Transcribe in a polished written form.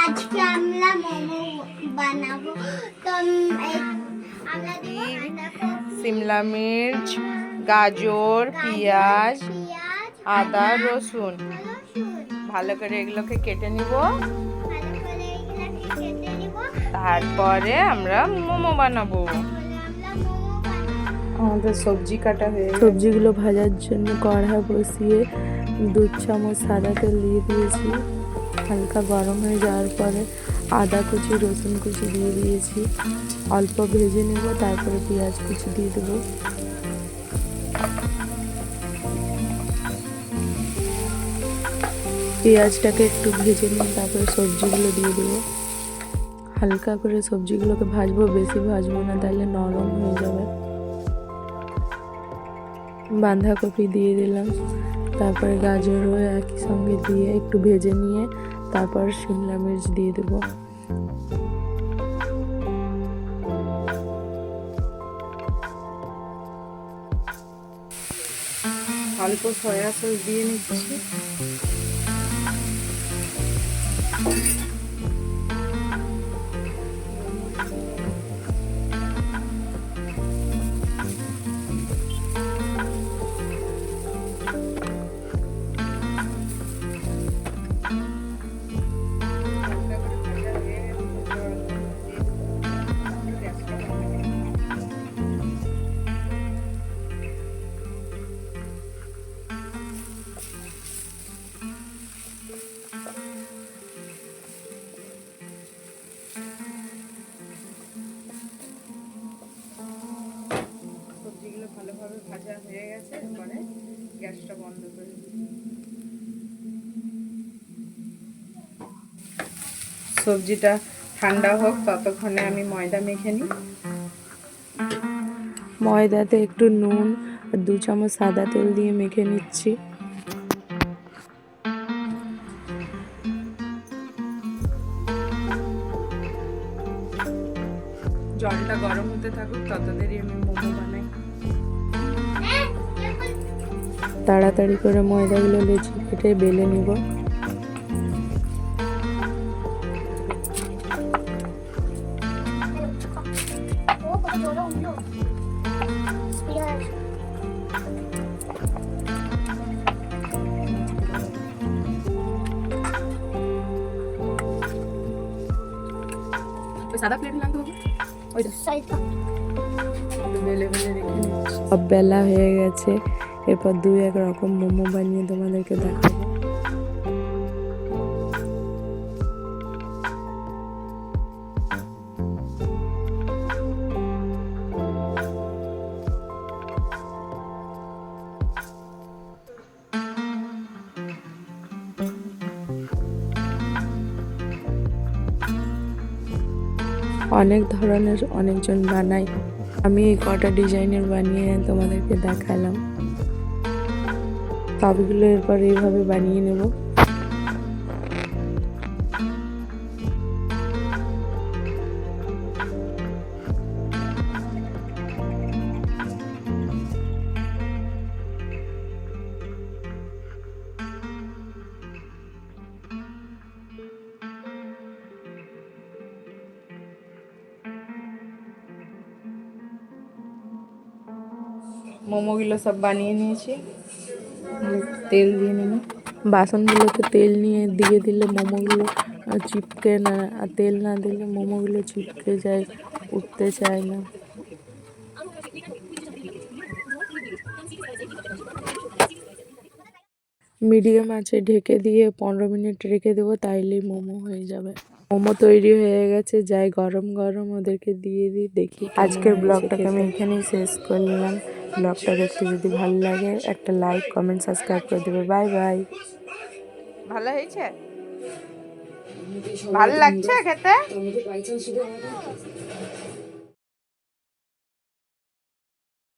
আজকে আমরা মোমো বানাবো। তো আমরা দেবো শিমলা মির্চ, গাজর, পেঁয়াজ, আদা, রসুন। ভালো করে এগুলোকে কেটে নিব। তারপরে আমরা মোমো বানাবো। আমাদের সবজি কাটা হয়ে গেছে। সবজিগুলো ভাজার জন্য কড়া বসিয়ে 2 চামচ সাদা তেল দিয়ে দিয়েছি। হালকা গরম হয়ে যাওয়ার পরে আদা কুচি, রসুন কুচি দিয়ে দিয়েছি। অল্প ভেজে নেব, তারপরে পেঁয়াজ কুচি দিয়ে দেবো। পেঁয়াজটাকে একটু ভেজে নিয়ে তারপরে সবজিগুলো দিয়ে দেবো। হালকা করে সবজিগুলোকে ভাজবো, বেশি ভাজবো না, তাহলে নরম হয়ে যাবে। বাঁধাকপি দিয়ে দিলাম, তারপরে গাজরও একই সঙ্গে দিয়ে একটু ভেজে নিয়ে তারপর শিমলা মির্চ দিয়ে দেবো। অল্প সয়া সস দিয়ে নিচ্ছি। সবজিগুলো ভালোভাবে ভাজা হয়ে গেছে, এরপরে গ্যাসটা বন্ধ করে দিই। সবজিটা ঠান্ডা হোক, ততক্ষণে আমি ময়দা মেখে নিই। ময়দাতে একটু নুন আর 2 চামচ সাদা তেল দিয়ে মেখে নিচ্ছি। জলটা গরম হতে থাকুক, তত দেরি আমি মোমো বানাই। তাড়াতাড়ি করে ময়দাগুলো লেচি কেটে বেলে নিব। সাদা প্লেট লাগবে ওইটা বেলে বেলে রেখে নিচ্ছি। সব বেলা হয়ে গেছে, এরপর 2-1 রকম মোমো বানিয়ে তোমাদেরকে দেখাবো। অনেক ধরনের অনেকজন বানায়, আমি এই কটা ডিজাইনের বানিয়ে তোমাদেরকে দেখালাম। সবগুলো এরপর এইভাবে বানিয়ে নেব। মোমোগুলো সব বানিয়ে নিয়েছি, তেল দিয়ে নেব। বাসনগুলোতে তেল নিয়ে দিয়ে দিলে মোমোগুলো চিপকে না, আর তেল না দিলে মোমোগুলো চিপকে যায়, উঠতে চায় না। মিডিয়াম আঁচে ঢেকে দিয়ে 15 মিনিট রেখে দেবো, তাইলেই মোমো হয়ে যাবে। মোমো তৈরি হয়ে গেছে, যাই গরম গরম ওদেরকে দিয়ে দিই, দেখি। আজকের ব্লগটাকে আমি এখানেই শেষ করলাম। ব্লগটা দেখতে যদি ভালো লাগে একটা লাইক, কমেন্ট, সাবস্ক্রাইব করে দেবে। Bye bye. ভালো হয়েছে? ভালো লাগছে খেতে?